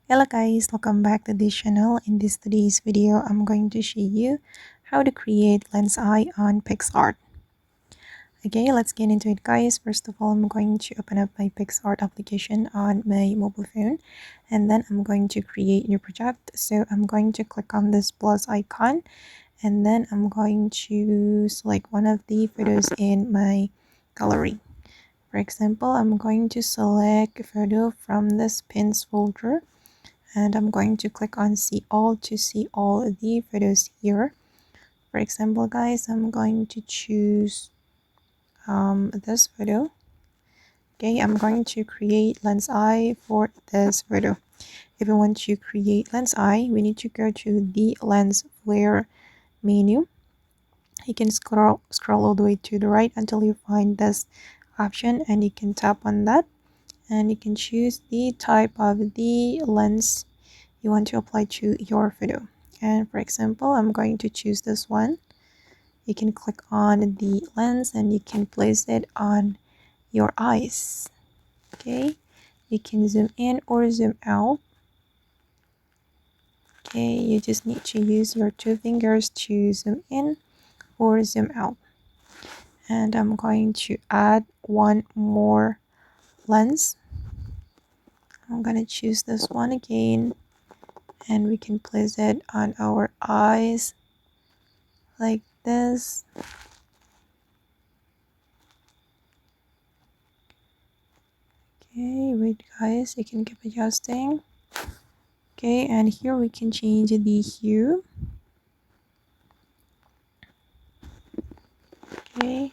Hello guys, welcome back to this channel. In today's video, I'm going to show you how to create lens eye on PicsArt. Okay, let's get into it guys. First of all, I'm going to open up my PicsArt application on my mobile phone, and then I'm going to create new project. So I'm going to click on this plus icon, and then I'm going to select one of the photos in my gallery. For example, I'm going to select a photo from this pins folder, and I'm going to click on see all to see all the photos here. For example guys, I'm going to choose this photo. Okay, I'm going to create lens eye for this photo. If you want to create lens eye, we need to go to the lens flare menu. You can scroll all the way to the right until you find this option, and you can tap on that, and you can choose the type of the lens you want to apply to your photo. And for example, I'm going to choose this one. You can click on the lens and you can place it on your eyes. Okay, you can zoom in or zoom out. Okay, you just need to use your two fingers to zoom in or zoom out. And I'm going to add one more lens. I'm going to choose this one again, and we can place it on our eyes like this. Okay, wait guys, you can keep adjusting. Okay, and here we can change the hue. Okay,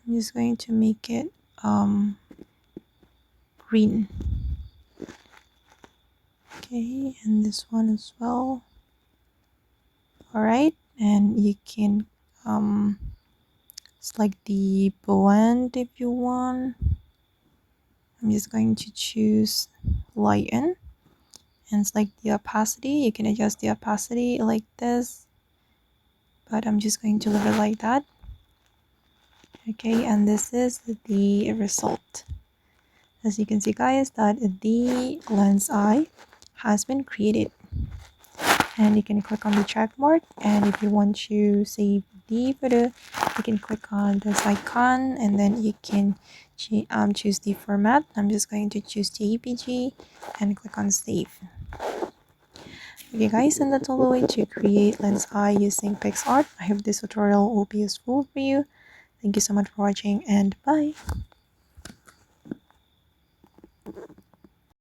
I'm just going to make it green. Okay, and this one as well. Alright, and you can select the blend if you want. I'm just going to choose lighten and select the opacity. You can adjust the opacity like this, but I'm just going to leave it like that. Okay, and this is the result. As you can see guys, that the lens eye has been created, and you can click on the check mark, and if you want to save the photo, you can click on this icon, and then you can choose the format. I'm just going to choose JPG and click on save. Okay guys, and that's all the way to create lens eye using PicsArt. I hope this tutorial will be useful for you. Thank you so much for watching, and bye.